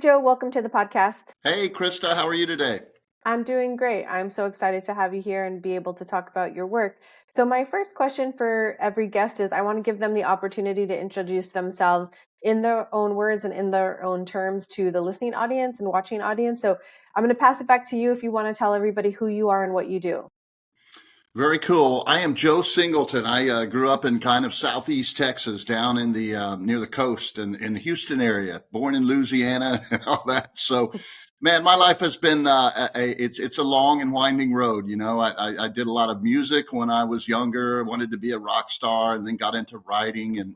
Joe, welcome to the podcast. Hey, Krista, how are you today? I'm doing great. I'm so excited to have you here and be able to talk about your work. So my first question for every guest is I want to give them the opportunity to introduce themselves in their own words and in their own terms to the listening audience and watching audience. So I'm going to pass it back to you if you want to tell everybody who you are and what you do. Very cool. I am Joe Singleton. I grew up in kind of southeast Texas, down in the near the coast and in the Houston area. Born in Louisiana and all that. So, man, my life has been it's a long and winding road. You know, I did a lot of music when I was younger. Wanted to be a rock star, and then got into writing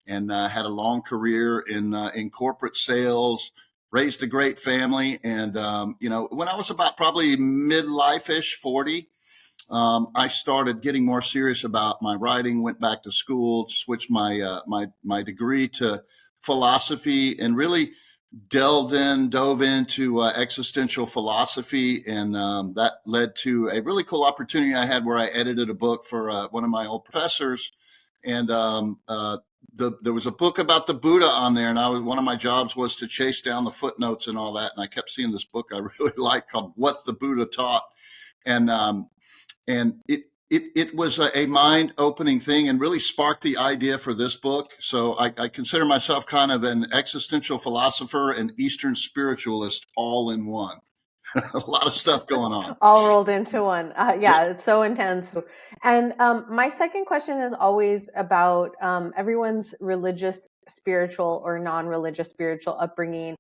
and had a long career in corporate sales. Raised a great family, and you know, when I was about probably midlife-ish, 40. I started getting more serious about my writing. Went back to school, switched my degree to philosophy, and really dove into existential philosophy, and that led to a really cool opportunity I had where I edited a book for one of my old professors, and there was a book about the Buddha on there, and one of my jobs was to chase down the footnotes and all that, and I kept seeing this book I really liked called "What the Buddha Taught," and it was a mind-opening thing and really sparked the idea for this book. So I consider myself kind of an existential philosopher and Eastern spiritualist all in one. A lot of stuff going on. All rolled into one. Yeah, it's so intense. And my second question is always about everyone's religious, spiritual, or non-religious spiritual upbringing.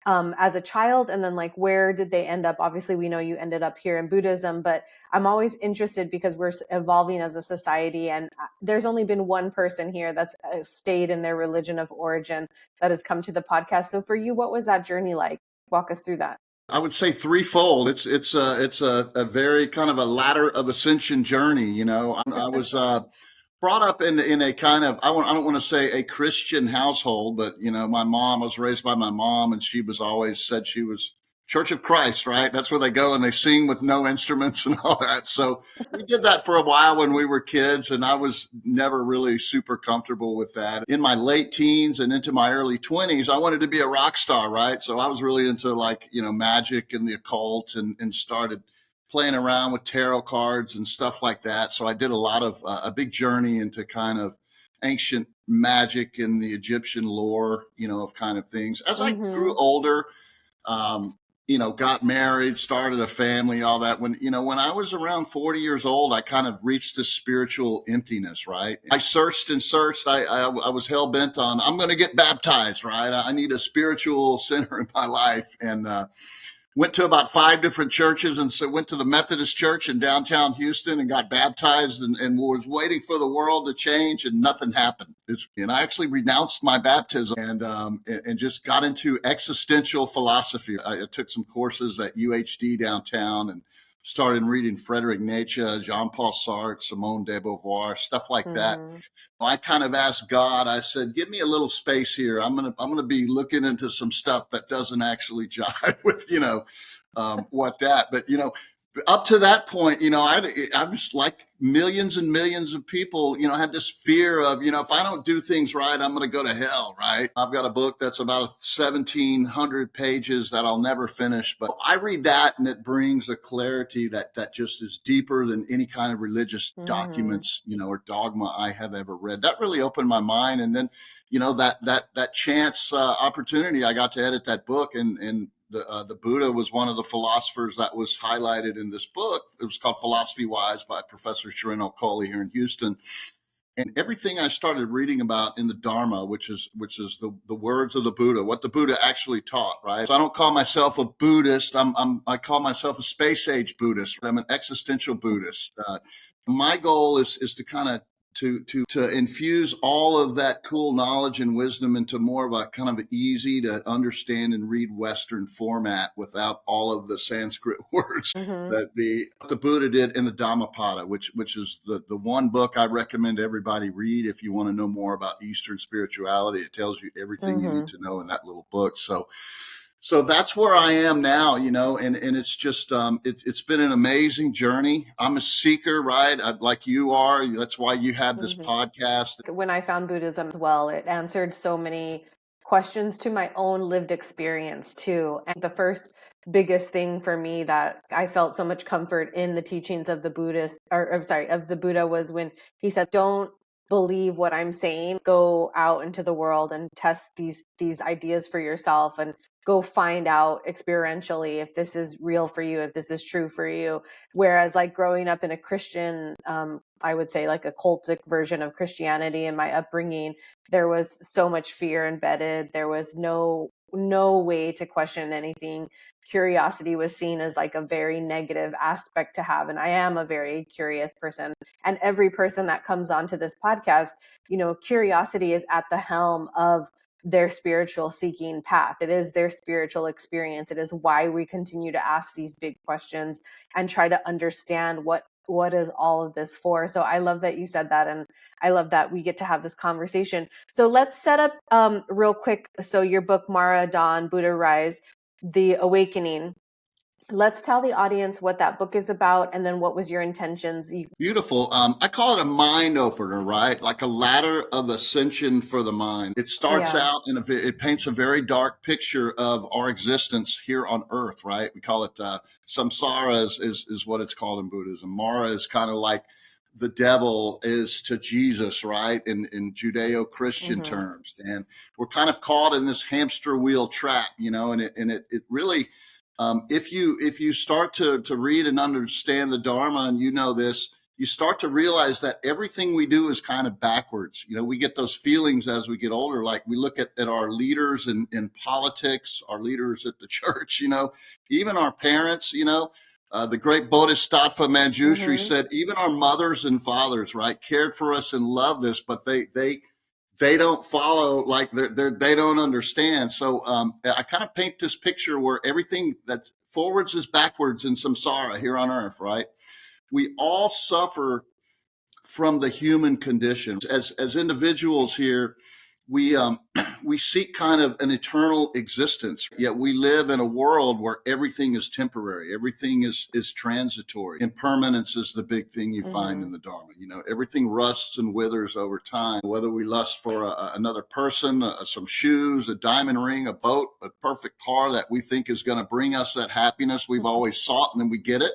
As a child, and then like where did they end up? Obviously we know you ended up here in Buddhism, but I'm always interested because we're evolving as a society, and there's only been one person here that's stayed in their religion of origin that has come to the podcast. So for you, what was that journey like? Walk us through that. I would say threefold. It's a very kind of a ladder of ascension journey. You know, I was brought up in a kind of I don't want to say a Christian household, but you know, I was raised by my mom, and she was always said she was Church of Christ, right? That's where they go and they sing with no instruments and all that. So we did that for a while when we were kids, and I was never really super comfortable with that. In my late teens and into my early 20s, I wanted to be a rock star, right? So I was really into like, you know, magic and the occult, and started playing around with tarot cards and stuff like that. So I did a lot of a big journey into kind of ancient magic and the Egyptian lore, you know, of kind of things. As I grew older, you know, got married, started a family, all that. When I was around 40 years old, I kind of reached this spiritual emptiness, right? I searched and searched. I was hell bent on, I'm going to get baptized, right? I need a spiritual center in my life. And, went to about 5 different churches, and so went to the Methodist church in downtown Houston and got baptized, and was waiting for the world to change, and nothing happened. And I actually renounced my baptism and just got into existential philosophy. I took some courses at UHD downtown and started reading Friedrich Nietzsche, Jean-Paul Sartre, Simone de Beauvoir, stuff like that. I kind of asked God, I said, give me a little space here. I'm gonna be looking into some stuff that doesn't actually jive with, you know, what that. But, you know, up to that point, you know, I was like millions and millions of people, you know, had this fear of, you know, if I don't do things right, I'm going to go to hell, right? I've got a book that's about 1,700 pages that I'll never finish, but I read that and it brings a clarity that just is deeper than any kind of religious documents, you know, or dogma I have ever read. That really opened my mind. And then, you know, that chance opportunity, I got to edit that book, and the Buddha was one of the philosophers that was highlighted in this book. It was called Philosophy Wise by Professor Shirin Okoli here in Houston. And everything I started reading about in the Dharma, which is the words of the Buddha, what the Buddha actually taught, right? So I don't call myself a Buddhist. I call myself a space age Buddhist. I'm an existential Buddhist. My goal is to kind of to infuse all of that cool knowledge and wisdom into more of a kind of easy to understand and read Western format without all of the Sanskrit words that the Buddha did in the Dhammapada, which is the one book I recommend everybody read if you want to know more about Eastern spirituality. It tells you everything you need to know in that little book. So that's where I am now, you know, and it's just, it's been an amazing journey. I'm a seeker, right? Like you are. That's why you have this podcast. When I found Buddhism as well, it answered so many questions to my own lived experience too. And the first biggest thing for me that I felt so much comfort in the teachings of the of the Buddha was when he said, don't believe what I'm saying, go out into the world and test these ideas for yourself, and go find out experientially if this is real for you, if this is true for you. Whereas like growing up in a Christian, I would say like a cultic version of Christianity in my upbringing, there was so much fear embedded. There was no way to question anything. Curiosity was seen as like a very negative aspect to have. And I am a very curious person. And every person that comes onto this podcast, curiosity is at the helm of their spiritual seeking path. It is their spiritual experience. It is why we continue to ask these big questions and try to understand what is all of this for. So I love that you said that, and I love that we get to have this conversation. So let's set up real quick. So your book, Mara, Dawn, Buddha Rise, The Awakening. Let's tell the audience what that book is about, and then what was your intentions? Beautiful. I call it a mind opener, right? Like a ladder of ascension for the mind. It starts out and it paints a very dark picture of our existence here on Earth, right? We call it samsara is what it's called in Buddhism. Mara is kind of like the devil is to Jesus, right? In Judeo-Christian terms, and we're kind of caught in this hamster wheel trap, and it really. If you start to read and understand the Dharma, and this, you start to realize that everything we do is kind of backwards. We get those feelings as we get older, like we look at our leaders in politics, our leaders at the church, even our parents, the great Bodhisattva Manjushri said, even our mothers and fathers, right, cared for us and loved us, but they don't follow, like they don't understand. So I kind of paint this picture where everything that's forwards is backwards in samsara here on Earth, right? We all suffer from the human condition. As individuals here, we seek kind of an eternal existence, yet we live in a world where everything is temporary, everything is transitory. Impermanence is the big thing you find in the Dharma. Everything rusts and withers over time. Whether we lust for another person, some shoes, a diamond ring, a boat, a perfect car that we think is going to bring us that happiness we've always sought, and then we get it.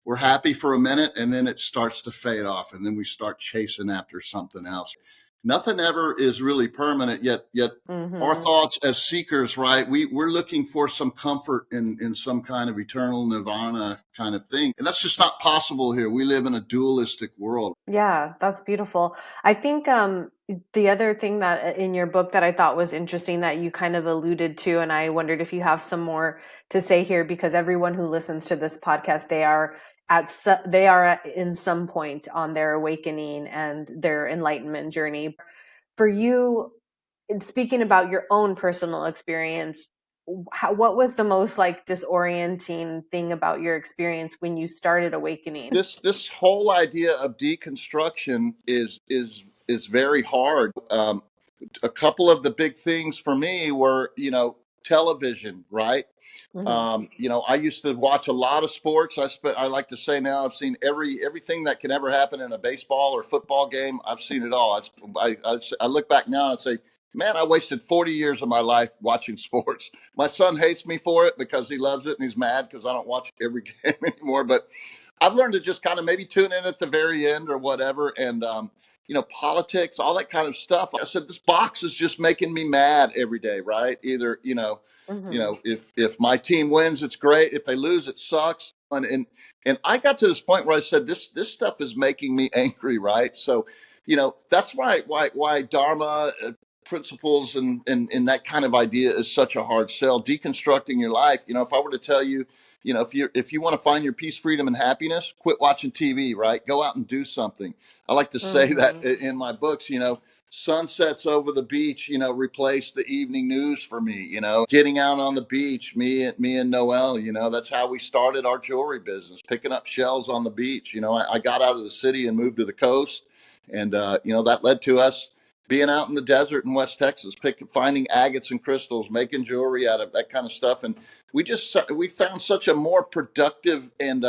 We're happy for a minute, and then it starts to fade off, and then we start chasing after something else. Nothing ever is really permanent, yet our thoughts as seekers, right? We're looking for some comfort in some kind of eternal nirvana kind of thing. And that's just not possible here. We live in a dualistic world. Yeah, that's beautiful. I think the other thing that in your book that I thought was interesting that you kind of alluded to, and I wondered if you have some more to say here, because everyone who listens to this podcast, they are in some point on their awakening and their enlightenment journey. For you, speaking about your own personal experience, what was the most like disorienting thing about your experience when you started awakening? This whole idea of deconstruction is very hard. A couple of the big things for me were, television, right? I used to watch a lot of sports. I like to say now I've seen everything that can ever happen in a baseball or football game. I've seen it all. I look back now and say, man, I wasted 40 years of my life watching sports. My son hates me for it because he loves it and he's mad because I don't watch every game anymore. But I've learned to just kind of maybe tune in at the very end or whatever. And, politics, all that kind of stuff. I said, this box is just making me mad every day, right? Either, if my team wins, it's great. If they lose, it sucks. And I got to this point where I said, this stuff is making me angry, right? So, that's why Dharma principles and that kind of idea is such a hard sell. Deconstructing your life. If I were to tell you, if you want to find your peace, freedom, and happiness, quit watching TV, right? Go out and do something. I like to say that in my books, sunsets over the beach, replace the evening news for me, getting out on the beach, me and Noel, that's how we started our jewelry business, picking up shells on the beach. I got out of the city and moved to the coast. And, that led to us being out in the desert in West Texas, finding agates and crystals, making jewelry out of that kind of stuff. And we found such a more productive and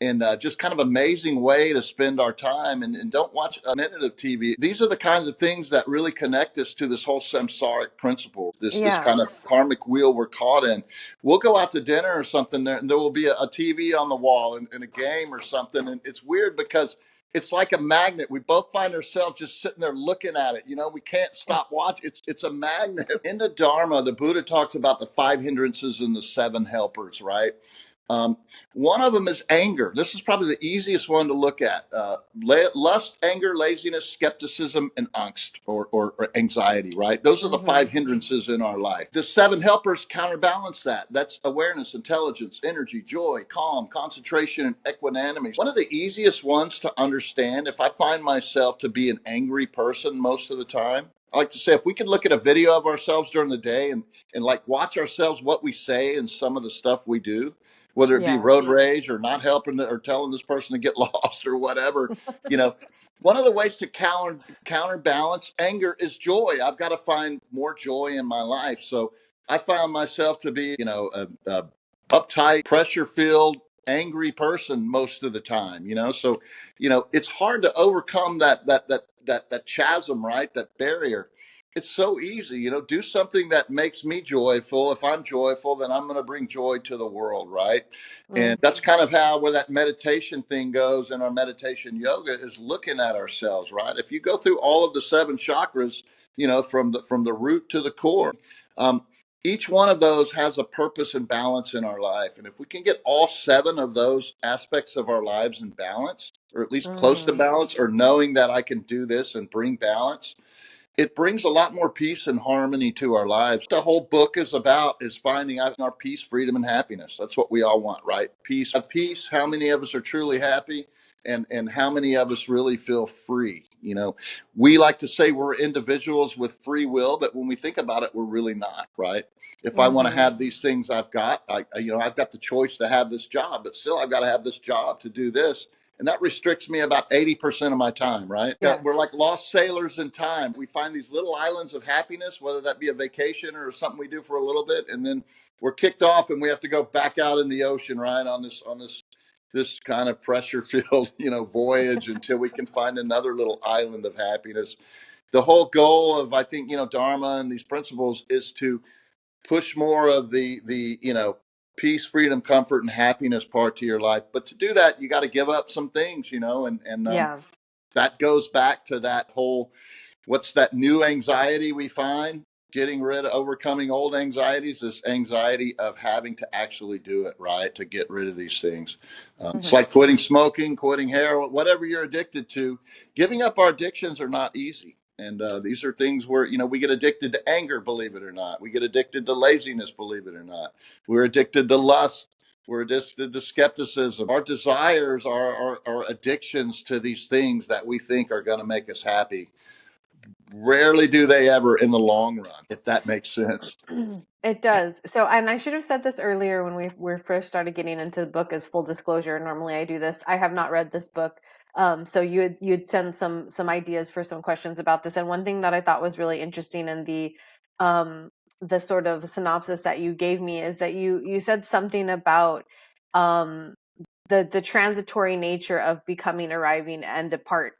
and just kind of amazing way to spend our time, and don't watch a minute of TV. These are the kinds of things that really connect us to this whole samsaric principle, this Yeah. kind of karmic wheel we're caught in. We'll go out to dinner or something there, and there will be a TV on the wall and a game or something. And it's weird because it's like a magnet. We both find ourselves just sitting there looking at it. We can't stop watching. It's a magnet. In the Dharma, the Buddha talks about the 5 hindrances and the 7 helpers, right? Um, One of them is anger. This is probably the easiest one to look at. Lust, anger, laziness, skepticism, and angst, or anxiety, right? Those are the Mm-hmm. 5 hindrances in our life. The 7 helpers counterbalance that. That's awareness, intelligence, energy, joy, calm, concentration, and equanimity. One of the easiest ones to understand, if I find myself to be an angry person most of the time, I like to say, if we could look at a video of ourselves during the day and like watch ourselves, what we say and some of the stuff we do, whether it be Yeah. road rage or not helping or telling this person to get lost or whatever. you know One of the ways to counterbalance anger is joy. I've got to find more joy in my life. So I found myself to be a uptight, pressure filled, angry person most of the time. So it's hard to overcome that chasm, right? That barrier. It's so easy, do something that makes me joyful. If I'm joyful, then I'm going to bring joy to the world, right? And that's kind of how, where that meditation thing goes in our meditation yoga, is looking at ourselves, right? If you go through all of the 7 chakras, from the root to the core, um, each one of those has a purpose and balance in our life. And if we can get all 7 of those aspects of our lives in balance, or at least close to Mm-hmm. balance, or knowing that I can do this and bring balance, it brings a lot more peace and harmony to our lives. The whole book is about is finding out our peace, freedom, and happiness. That's what we all want, right? Peace. Of peace. How many of us are truly happy, and how many of us really feel free? We like to say we're individuals with free will, but when we think about it, we're really not, right? If I want to Mm-hmm. have these things I've got, I've got the choice to have this job, but still I've got to have this job to do this. And that restricts me about 80% of my time, right? Yeah. We're like lost sailors in time. We find these little islands of happiness, whether that be a vacation or something we do for a little bit, and then we're kicked off and we have to go back out in the ocean, right? On this kind of pressure filled, voyage, until we can find another little island of happiness. The whole goal of, I think, Dharma and these principles is to push more of the peace, freedom, comfort, and happiness part to your life. But to do that, you got to give up some things, and Yeah. that goes back to that whole, what's that new anxiety we find? Getting rid of, overcoming old anxieties, this anxiety of having to actually do it, right? To get rid of these things. It's Mm-hmm. like quitting smoking, quitting heroin, whatever you're addicted to. Giving up our addictions are not easy. And these are things where, we get addicted to anger, believe it or not. We get addicted to laziness, believe it or not. We're addicted to lust. We're addicted to skepticism. Our desires are addictions to these things that we think are going to make us happy. Rarely do they ever in the long run, if that makes sense. It does. So, and I should have said this earlier when we first started getting into the book. As full disclosure, normally I do this. I have not read this book. So you'd send some ideas for some questions about this. And one thing that I thought was really interesting in the sort of synopsis that you gave me is that you said something about um the transitory nature of becoming, arriving, and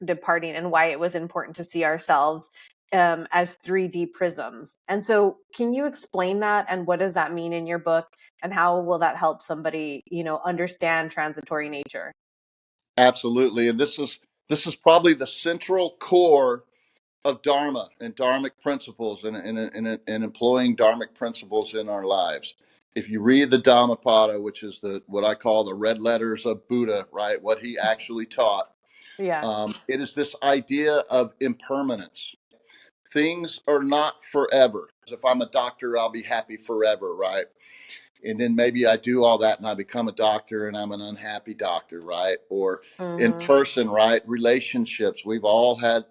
departing, and why it was important to see ourselves as 3D prisms. And so, can you explain that? And what does that mean in your book? And how will that help somebody, understand transitory nature? Absolutely. And this is probably the central core of Dharma and Dharmic principles, and employing Dharmic principles in our lives. If you read the Dhammapada, which is what I call the red letters of Buddha, right? What he actually taught, Yeah. it is this idea of impermanence. Things are not forever. If I'm a doctor, I'll be happy forever, right? And then maybe I do all that and I become a doctor and I'm an unhappy doctor, right? Or in Mm-hmm. person, right? Relationships. We've all had,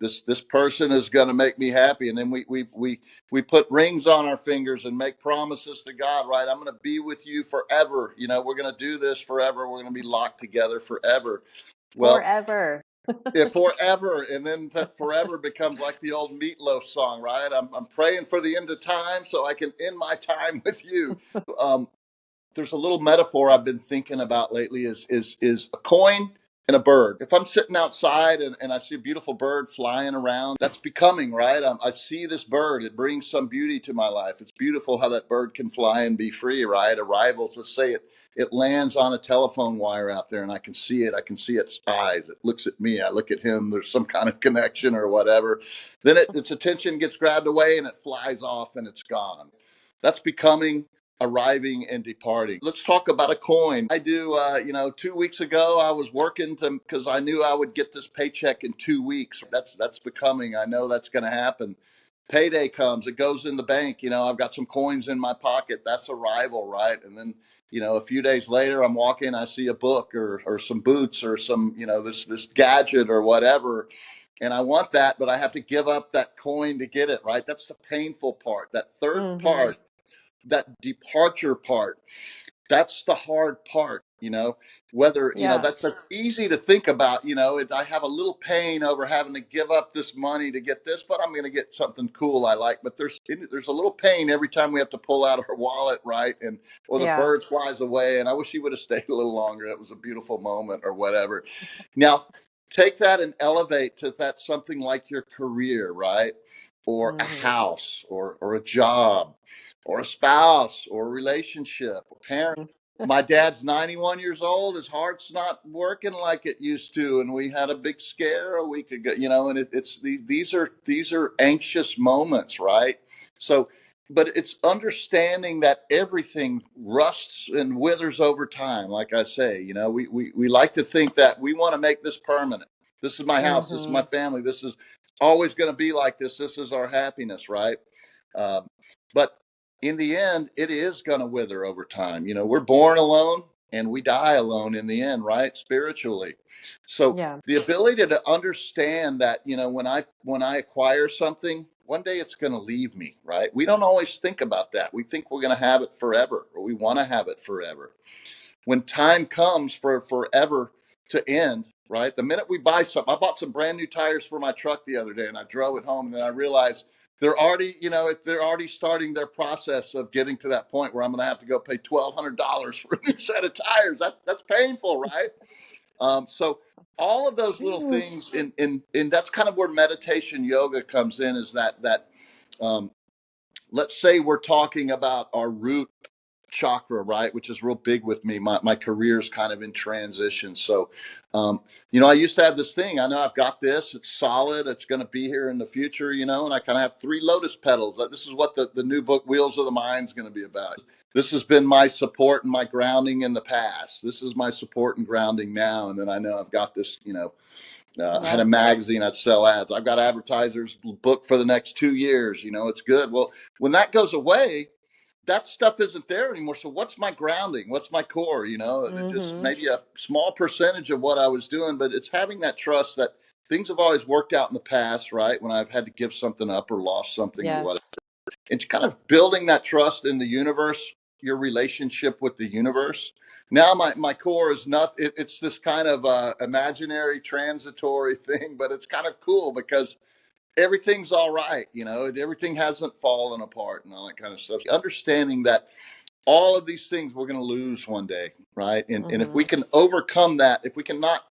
this person is going to make me happy, and then we put rings on our fingers and make promises to God, right? I'm going to be with you forever. We're going to do this forever. We're going to be locked together forever. Well, Forever. if forever, and then that forever becomes like the old Meatloaf song, right? I'm praying for the end of time so I can end my time with you. there's a little metaphor I've been thinking about lately is a coin and a bird. If I'm sitting outside and I see a beautiful bird flying around, that's becoming, right? I see this bird. It brings some beauty to my life. It's beautiful how that bird can fly and be free, right? Arrivals, let's say it lands on a telephone wire out there and I can see it. I can see its eyes. It looks at me. I look at him. There's some kind of connection or whatever. Then its attention gets grabbed away and it flies off and it's gone. That's becoming, arriving, and departing. Let's talk about a coin. I do, 2 weeks ago, I was working because I knew I would get this paycheck in 2 weeks. That's becoming. I know that's going to happen. Payday comes, it goes in the bank. I've got some coins in my pocket. That's arrival, right? And then, a few days later, I'm walking, I see a book or some boots or some, this gadget or whatever. And I want that, but I have to give up that coin to get it, right? That's the painful part. That third part, that departure part, that's the hard part. Whether Yeah. that's easy to think about. I have a little pain over having to give up this money to get this, but I'm going to get something cool I like. But there's a little pain every time we have to pull out our wallet, right? And or the Yeah. bird flies away and I wish he would have stayed a little longer. It was a beautiful moment or whatever. Now take that and elevate to that something like your career, right? Or a house or a job or a spouse or a relationship or parent. My dad's 91 years old. His heart's not working like it used to, and we had a big scare a week ago. And these are anxious moments, right? So, but it's understanding that everything rusts and withers over time. Like I say, we like to think that we want to make this permanent. This is my house. This is my family. This is always going to be like this. This is our happiness, right? But in the end, it is going to wither over time. We're born alone and we die alone in the end, right? Spiritually. So Yeah. the ability to understand that, when I acquire something, one day it's going to leave me, right? We don't always think about that. We think we're going to have it forever, or we want to have it forever. When time comes for forever to end, right? The minute we buy something, I bought some brand new tires for my truck the other day and I drove it home and then I realized they're already starting their process of getting to that point where I'm going to have to go pay $1,200 for a new set of tires. That's painful, right? So all of those little things, and that's kind of where meditation yoga comes in. Is that let's say we're talking about our root chakra, right, which is real big with me. My career's kind of in transition. So, I used to have this thing. I know I've got this. It's solid. It's going to be here in the future, and I kind of have 3 lotus petals. This is what the new book, Wheels of the Mind, is going to be about. This has been my support and my grounding in the past. This is my support and grounding now. And then I know I've got this, I had a magazine, I'd sell ads. I've got advertisers booked for the next 2 years. It's good. Well, when that goes away, that stuff isn't there anymore. So what's my grounding? What's my core? Just maybe a small percentage of what I was doing, but it's having that trust that things have always worked out in the past, right? When I've had to give something up or lost something or whatever. It's kind of building that trust in the universe, your relationship with the universe. Now my core is not, it's this kind of imaginary transitory thing, but it's kind of cool because everything's all right. Everything hasn't fallen apart and all that kind of stuff. Understanding that all of these things we're going to lose one day, right? And if we can overcome that, if we can not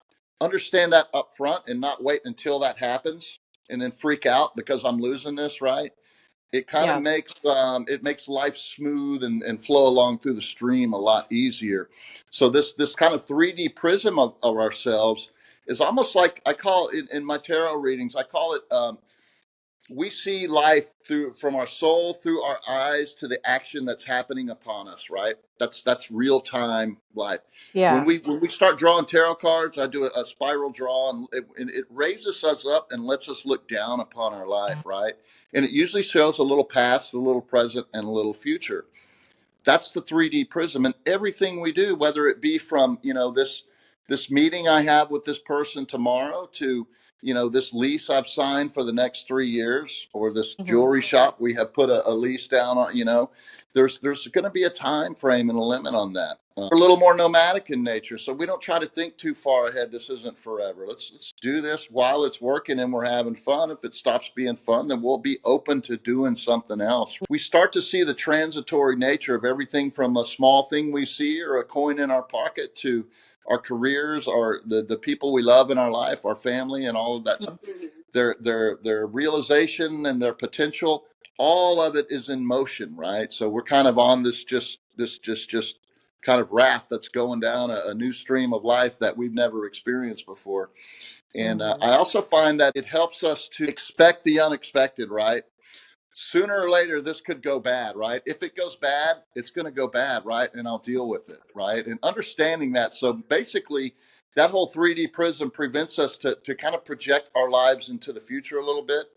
understand that up front and not wait until that happens and then freak out because I'm losing this, right? It kind of makes life smooth and flow along through the stream a lot easier. So this kind of 3D prism of ourselves is almost like, I call it in my tarot readings, I call it we see life from our soul through our eyes to the action that's happening upon us, right? That's real time life. When we start drawing tarot cards, I do a spiral draw, and it raises us up and lets us look down upon our life, right? And it usually shows a little past, a little present, and a little future. That's the 3D prism, and everything we do, whether it be from this meeting I have with this person tomorrow to this lease I've signed for the next 3 years, or this Hmm. jewelry shop we have put a lease down on, there's going to be a time frame and a limit on that. We're a little more nomadic in nature, so we don't try to think too far ahead. This isn't forever. Let's do this while it's working and we're having fun. If it stops being fun, then we'll be open to doing something else. We start to see the transitory nature of everything, from a small thing we see or a coin in our pocket to our careers, or the people we love in our life, our family, and all of that stuff. Their realization and their potential, all of it is in motion, right? So we're kind of on this just kind of raft that's going down a new stream of life that we've never experienced before. And Hmm. I also find that it helps us to expect the unexpected, right? Sooner or later, this could go bad, right? If it goes bad, it's going to go bad, right? And I'll deal with it, right? And understanding that. So basically, that whole 3D prism prevents us to kind of project our lives into the future a little bit,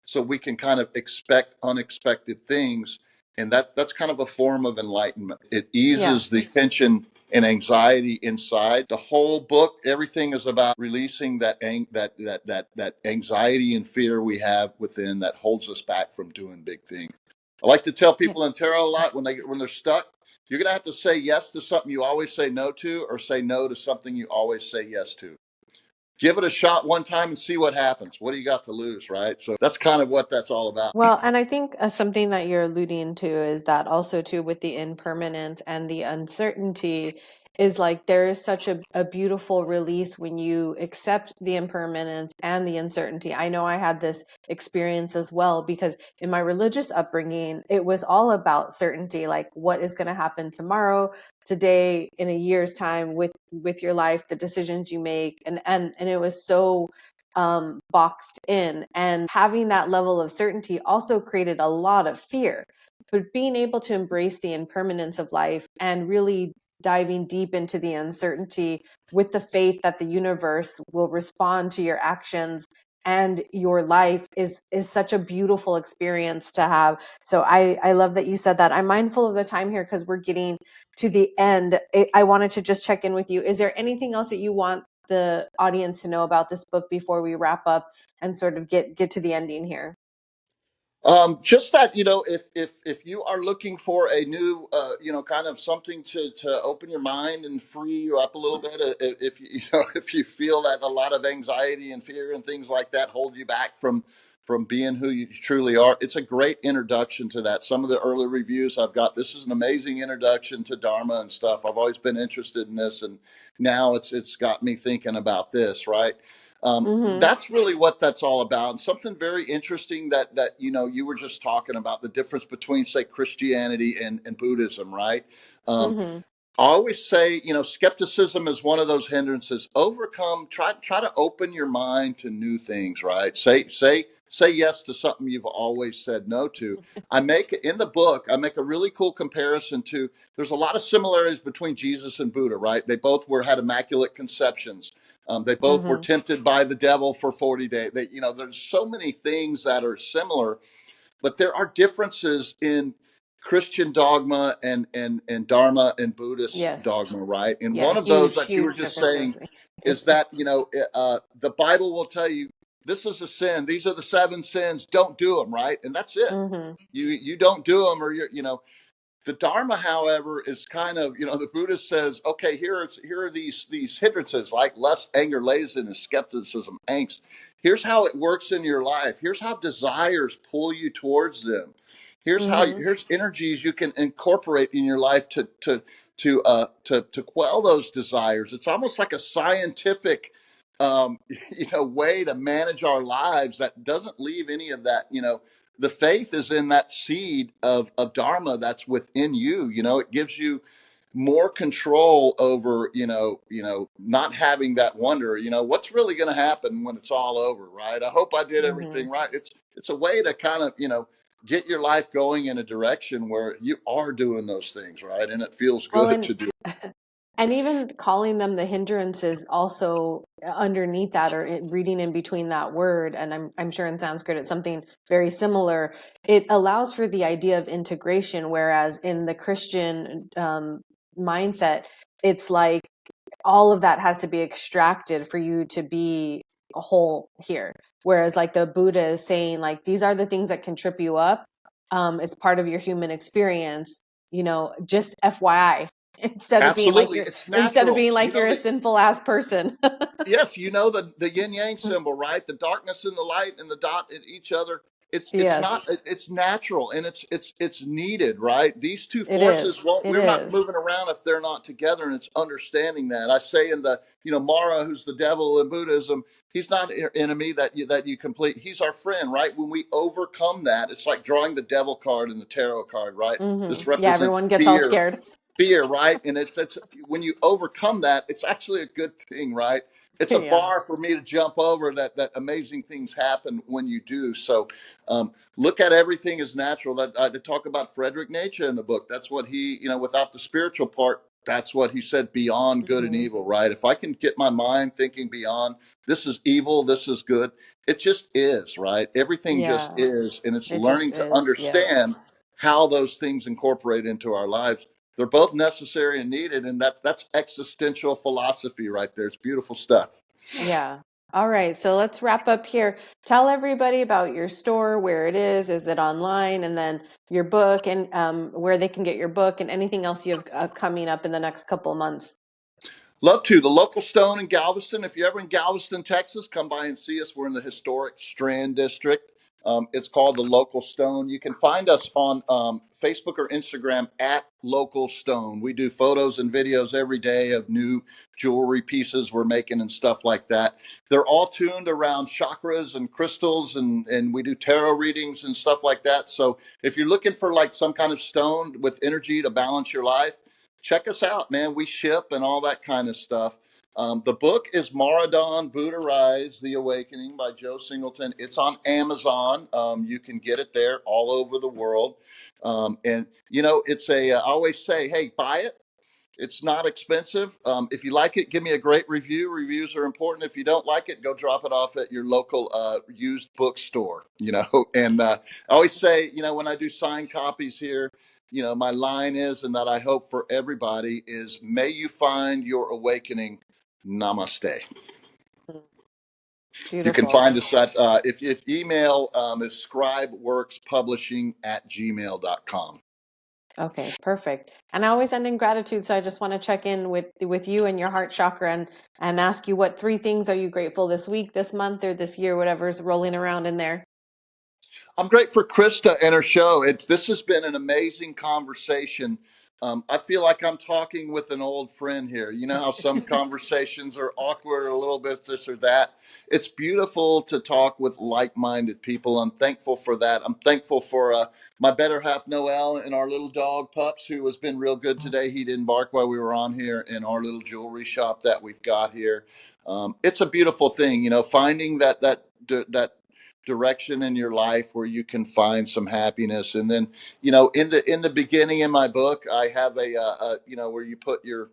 so we can kind of expect unexpected things. And that's kind of a form of enlightenment. It Yeah. eases the tension and anxiety inside. The whole book, everything is about releasing that anxiety and fear we have within that holds us back from doing big things. I like to tell Yeah. people in tarot a lot, when they're stuck, you're gonna have to say yes to something you always say no to, or say no to something you always say yes to. Give it a shot one time and see what happens. What do you got to lose, right? So that's kind of what that's all about. Well, and I think something that you're alluding to is that also too, with the impermanence and the uncertainty, is like there is such a beautiful release when you accept the impermanence and the uncertainty. I know I had this experience as well, because in my religious upbringing, it was all about certainty, like what is going to happen tomorrow, today, in a year's time, with your life, the decisions you make, and it was so boxed in, and having that level of certainty also created a lot of fear. But being able to embrace the impermanence of life and really diving deep into the uncertainty with the faith that the universe will respond to your actions and your life is such a beautiful experience to have. So I love that you said that. I'm mindful of the time here because we're getting to the end. I wanted to just check in with you. Is there anything else that you want the audience to know about this book before we wrap up and sort of get to the ending here? Just that, if you are looking for a new, kind of something to open your mind and free you up a little bit, if if you feel that a lot of anxiety and fear and things like that hold you back from being who you truly are, it's a great introduction to that. Some of the early reviews I've got, this is an amazing introduction to Dharma and stuff. I've always been interested in this, and now it's got me thinking about this, right? Mm-hmm. That's really what that's all about. And something very interesting that you were just talking about, the difference between, say, Christianity and Buddhism, right? Um, Mm-hmm. I always say, skepticism is one of those hindrances. Overcome, try to open your mind to new things, right? Say yes to something you've always said no to. In the book, I make a really cool comparison to, there's a lot of similarities between Jesus and Buddha, right? They both had immaculate conceptions. They both were Mm-hmm. tempted by the devil for 40 days. There's so many things that are similar, but there are differences in Christian dogma and Dharma and Buddhist Yes. dogma, right? And Yeah. one of those Huge, that you were huge just differences. saying is that, the Bible will tell you this is a sin. These are the 7 sins. Don't do them, right? And that's it. Mm-hmm. You don't do them, or the Dharma, however, is kind of, the Buddhist says, okay, here are these hindrances like lust, anger, laziness, skepticism, angst. Here's how it works in your life. Here's how desires pull you towards them. Mm-hmm. Here's energies you can incorporate in your life to quell those desires. It's almost like a scientific, way to manage our lives that doesn't leave any of that, the faith is in that seed of dharma that's within you. It gives you more control over, not having that wonder, what's really going to happen when it's all over, right? I hope I did Mm-hmm. everything right. It's a way to kind of, get your life going in a direction where you are doing those things, right? And it feels Well, good to do. and even calling them the hindrances also underneath that, or reading in between that word, and I'm sure in Sanskrit it's something very similar. It allows for the idea of integration, whereas in the Christian mindset, it's like all of that has to be extracted for you to be whole here. Whereas like the Buddha is saying like, these are the things that can trip you up. It's part of your human experience, just FYI, Absolutely. It's instead of natural. being like, you're a sinful ass person. Yes, the yin yang symbol, right? The darkness and the light and the dot at each other. It's Yes, not it's natural, and it's needed, right? These two it forces is. won't It we're not is. moving around if they're not together, and it's understanding that. I say in the Mara, who's the devil in Buddhism, he's not an enemy that you complete. He's our friend, right? When we overcome that, it's like drawing the devil card and the tarot card, right? This Yeah, represents everyone gets all fear, scared. right? And it's when you overcome that, it's actually a good thing, right? It's a Yeah. bar for me to jump over that amazing things happen when you do. So look at everything as natural. That I talk about Frederick Nietzsche in the book. That's what he, without the spiritual part, that's what he said, beyond good and evil, right? If I can get my mind thinking beyond this is evil, this is good, it just is, right? Everything just Yeah, is. And it's it just learning to is. Yeah. understand how those things incorporate into our lives. They're both necessary and needed, and that's existential philosophy right there. It's beautiful stuff. Yeah. All right. So let's wrap up here. Tell everybody about your store, where it is it online, and then your book, and where they can get your book, and anything else you have coming up in the next couple of months. Love to. The local stone in Galveston. If you're ever in Galveston, Texas, come by and see us. We're in the historic Strand District. It's called the Local Stone. You can find us on Facebook or Instagram at Local Stone. We do photos and videos every day of new jewelry pieces we're making and stuff like that. They're all tuned around chakras and crystals, and we do tarot readings and stuff like that. So if you're looking for like some kind of stone with energy to balance your life, check us out, man. We ship and all that kind of stuff. The book is Maradon Buddha Rise, The Awakening by Joe Singleton. It's on Amazon. You can get it there all over the world. And, I always say, hey, buy it. It's not expensive. If you like it, give me a great review. Reviews are important. If you don't like it, go drop it off at your local used bookstore. And I always say, when I do signed copies here, my line is, and that I hope for everybody is, may you find your awakening. Namaste. You can Beautiful. find us at, if email is scribeworkspublishing@gmail.com. Okay, perfect. And I always end in gratitude, so I just want to check in with you and your heart chakra, and ask you, what 3 things are you grateful this week, this month, or this year, whatever's rolling around in there. I'm great for Krista and her show. This has been an amazing conversation. I feel like I'm talking with an old friend here. You know how some conversations are awkward, a little bit this or that. It's beautiful to talk with like-minded people. I'm thankful for that. I'm thankful for my better half, Noel, and our little dog Pups, who has been real good today. He didn't bark while we were on here, in our little jewelry shop that we've got here. It's a beautiful thing, finding that direction in your life where you can find some happiness. And then, in the beginning in my book, I have where you put your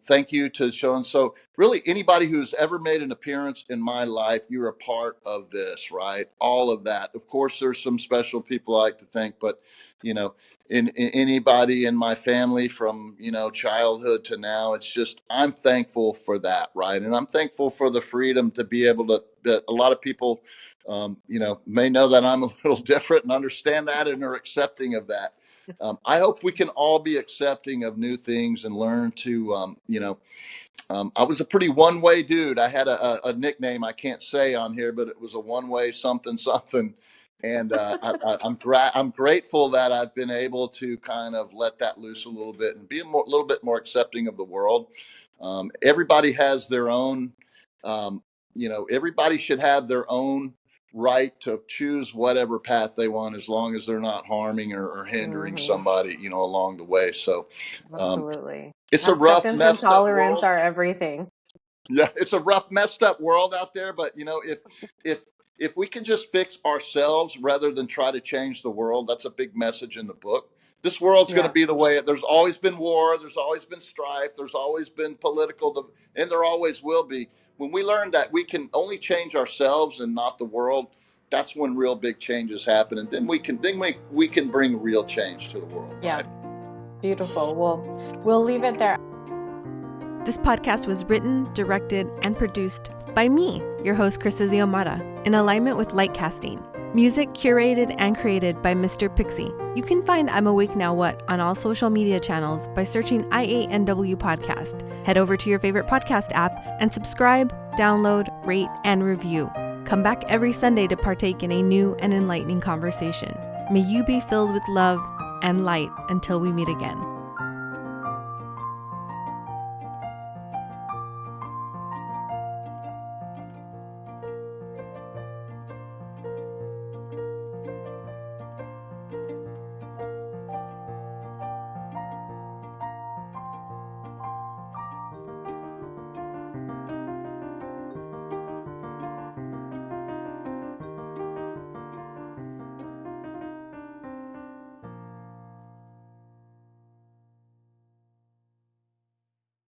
thank you to so and so. Really, anybody who's ever made an appearance in my life, you're a part of this, right? All of that. Of course, there's some special people I like to thank, but in anybody in my family from childhood to now, it's just, I'm thankful for that, right? And I'm thankful for the freedom to be able to. That a lot of people may know that I'm a little different and understand that and are accepting of that. I hope we can all be accepting of new things and learn to, I was a pretty one-way dude. I had a nickname I can't say on here, but it was a one-way something something. And I'm grateful that I've been able to kind of let that loose a little bit and be a little bit more accepting of the world. Everybody has their own, everybody should have their own right to choose whatever path they want, as long as they're not harming or hindering somebody, along the way. So Absolutely. it's a rough, Acceptance and messed up tolerance world. are everything. Yeah, it's a rough, messed up world out there. But if if we can just fix ourselves rather than try to change the world, that's a big message in the book. This world's going to Yeah. be the way there's always been war, there's always been strife, there's always been political, and there always will be. When we learn that we can only change ourselves and not the world, that's when real big changes happen, and then we can bring real change to the world, Yeah. right? Beautiful. Well, we'll leave it there. This podcast was written, directed, and produced by me, your host, Judeo Mara, in alignment with Light Casting. Music curated and created by Mr. Pixie. You can find I'm Awake Now What on all social media channels by searching IANW Podcast. Head over to your favorite podcast app and subscribe, download, rate, and review. Come back every Sunday to partake in a new and enlightening conversation. May you be filled with love and light until we meet again.